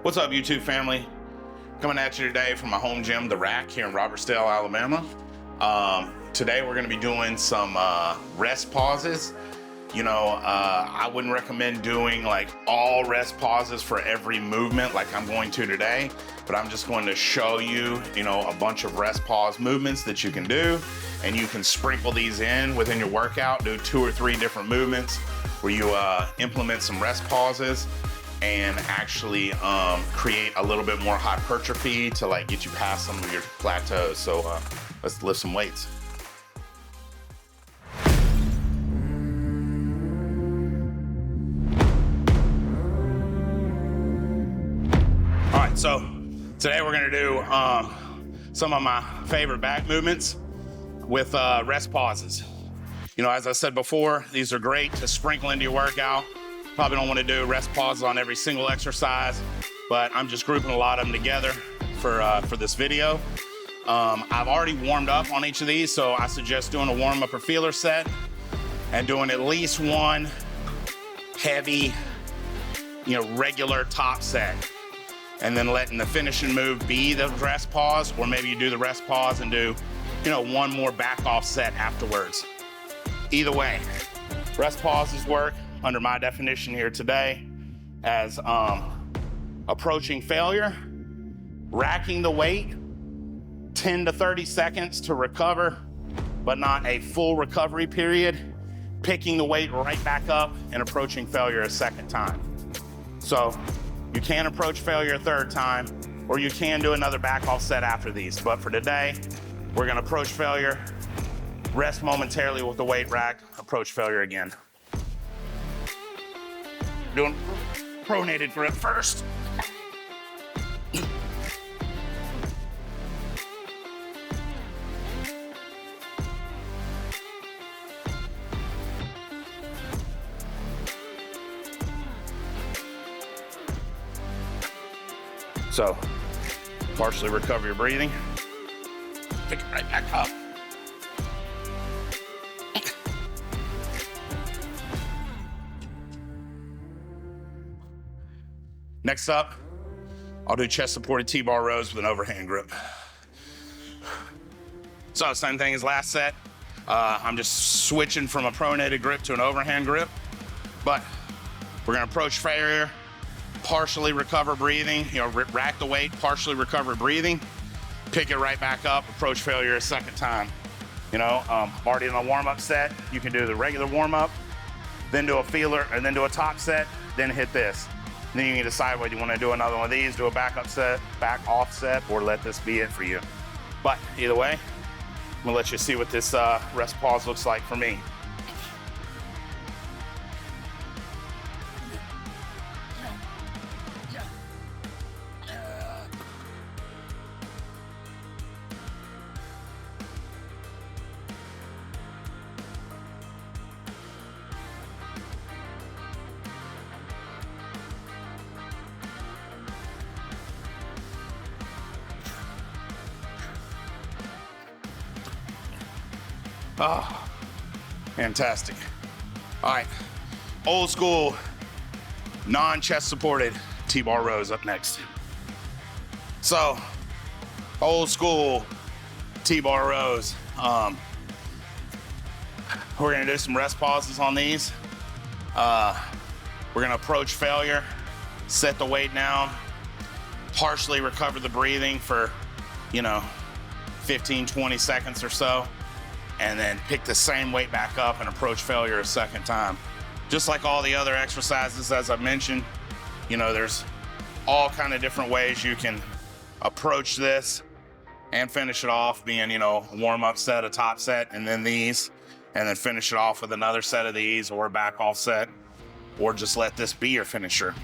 What's up, YouTube family? Coming at you today from my home gym, The Rack, here in Robertsdale, Alabama. Today we're going to be doing some rest pauses. I wouldn't recommend doing like all rest pauses for every movement like I'm going to today, but I'm just going to show you, a bunch of rest pause movements that you can do, and you can sprinkle these in within your workout, do 2 or 3 different movements where you implement some rest pauses and actually create a little bit more hypertrophy to like get you past some of your plateaus. So let's lift some weights. All right, so today we're gonna do some of my favorite back movements with rest pauses. As I said before, these are great to sprinkle into your workout. Probably don't want to do rest pauses on every single exercise, but I'm just grouping a lot of them together for this video. I've already warmed up on each of these, so I suggest doing a warm-up or feeler set and doing at least one heavy, regular top set, and then letting the finishing move be the rest pause, or maybe you do the rest pause and do, one more back off set afterwards. Either way, rest pauses work under my definition here today as approaching failure, racking the weight, 10 to 30 seconds to recover, but not a full recovery period, picking the weight right back up and approaching failure a second time. So you can approach failure a third time, or you can do another back off set after these. But for today, we're gonna approach failure, rest momentarily with the weight rack, approach failure again. Doing pronated grip first. So, partially recover your breathing. Pick it right back up. Next up, I'll do chest supported T-bar rows with an overhand grip. So same thing as last set. I'm just switching from a pronated grip to an overhand grip, but we're gonna approach failure, partially recover breathing, rack the weight, partially recover breathing, pick it right back up, approach failure a second time. Already in a warm-up set, you can do the regular warm-up, then do a feeler, and then do a top set, then hit this. Then you can decide whether you want to do another one of these, do a back off set, or let this be it for you. But either way, I'm gonna let you see what this rest pause looks like for me. Oh, fantastic. All right, old school, non-chest supported T-bar rows up next. So, old school T-bar rows. We're gonna do some rest pauses on these. We're gonna approach failure, set the weight down, partially recover the breathing for, 15, 20 seconds or so, and then pick the same weight back up and approach failure a second time. Just like all the other exercises, as I mentioned, there's all kind of different ways you can approach this and finish it off, being, a warm-up set, a top set, and then these, and then finish it off with another set of these, or a back off set, or just let this be your finisher,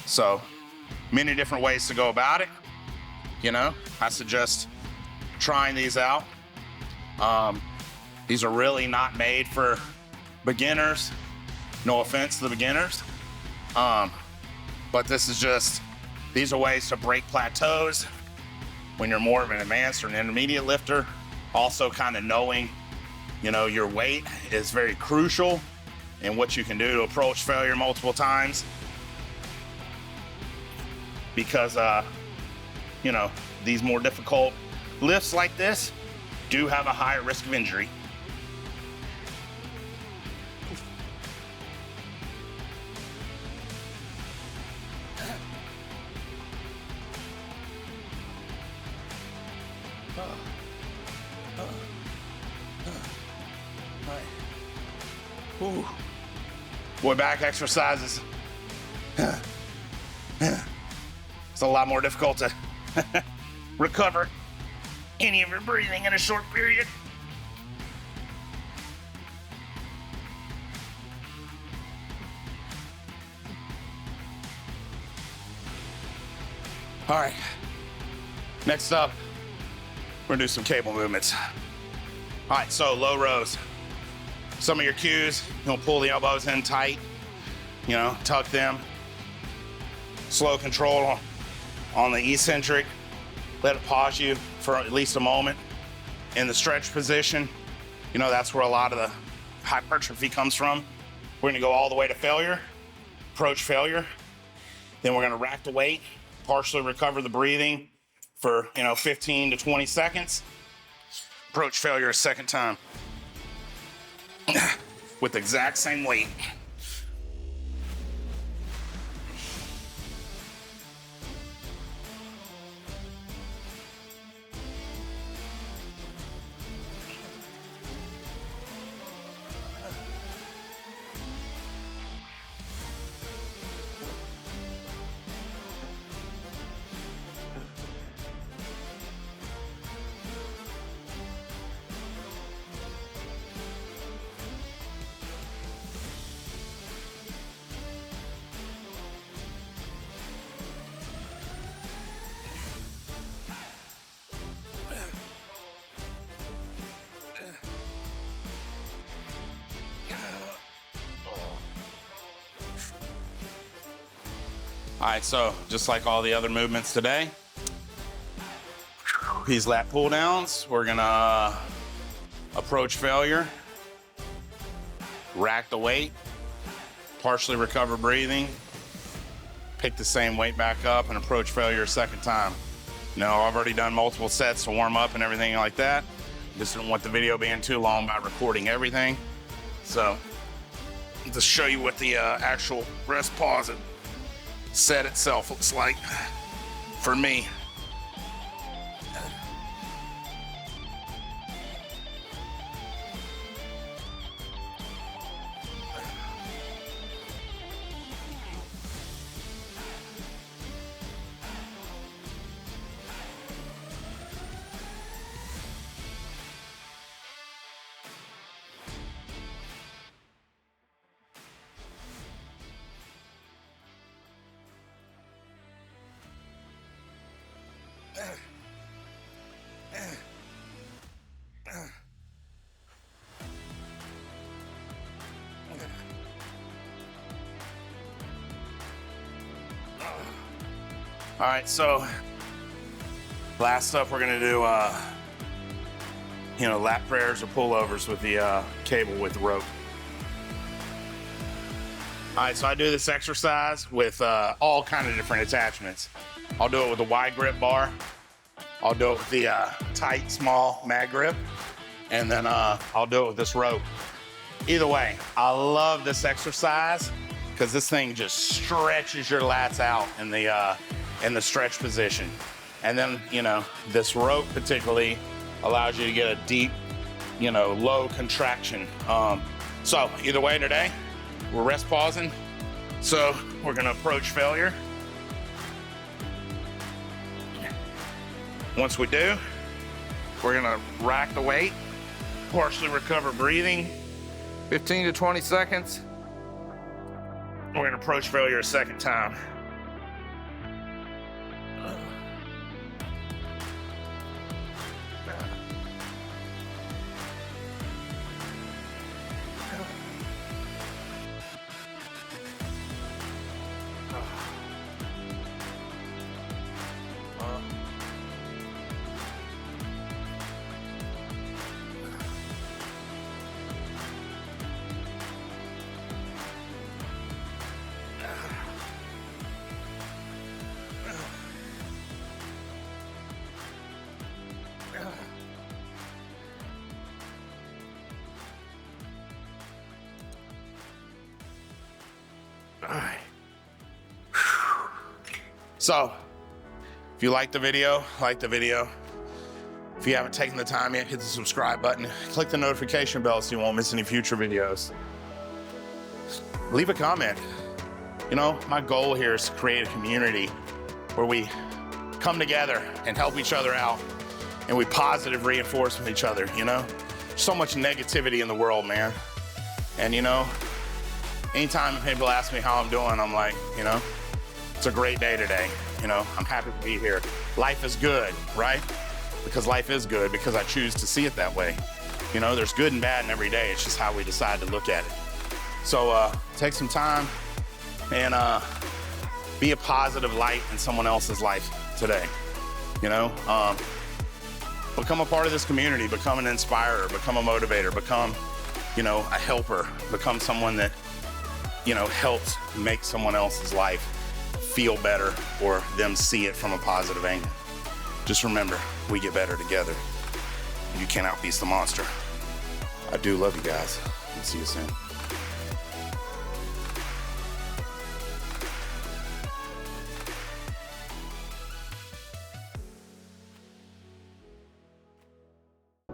So many different ways to go about it. I suggest trying these out. These are really not made for beginners. No offense to the beginners. But these are ways to break plateaus when you're more of an advanced or an intermediate lifter. Also kind of knowing, your weight is very crucial in what you can do to approach failure multiple times. because, you know, these more difficult lifts like this do have a higher risk of injury. Ooh. Boy, back exercises. It's a lot more difficult to recover any of your breathing in a short period. All right, next up, we're gonna do some cable movements. All right, so low rows. Some of your cues, you'll pull the elbows in tight, you know, tuck them. Slow control on the eccentric. Let it pause you for at least a moment. In the stretch position, you know, that's where a lot of the hypertrophy comes from. We're gonna go all the way to failure, approach failure. Then we're gonna rack the weight, partially recover the breathing for, you know, 15 to 20 seconds. Approach failure a second time with the exact same weight. All right, so just like all the other movements today, these lat pull downs, we're gonna approach failure, rack the weight, partially recover breathing, pick the same weight back up and approach failure a second time. You know, I've already done multiple sets to warm up and everything like that. Just didn't want the video being too long by recording everything. So, to show you what the actual rest pause set itself looks like for me. All right, so last up we're gonna do, you know, lat prayers or pullovers with the cable with the rope. All right, so I do this exercise with all kind of different attachments. I'll do it with a wide grip bar. I'll do it with the tight, small mag grip. And then I'll do it with this rope. Either way, I love this exercise because this thing just stretches your lats out in the stretch position. And then, you know, this rope particularly allows you to get a deep, you know, low contraction. So either way today, we're rest pausing. So we're gonna approach failure. Once we do, we're gonna rack the weight, partially recover breathing, 15 to 20 seconds. We're gonna approach failure a second time. All right. So, if you like the video, like the video. If you haven't taken the time yet, hit the subscribe button. Click the notification bell so you won't miss any future videos. Leave a comment. You know, my goal here is to create a community where we come together and help each other out, and we positive reinforce with each other, you know? So much negativity in the world, man. And you know, anytime people ask me how I'm doing, I'm like, you know, it's a great day today. You know, I'm happy to be here. Life is good, right? Because life is good, because I choose to see it that way. You know, there's good and bad in every day. It's just how we decide to look at it. So take some time and be a positive light in someone else's life today. You know, become a part of this community, become an inspirer, become a motivator, become, you know, a helper, become someone that, you know, helps make someone else's life feel better or them see it from a positive angle. Just remember, we get better together. You can't outbeast the monster. I do love you guys. I'll see you soon.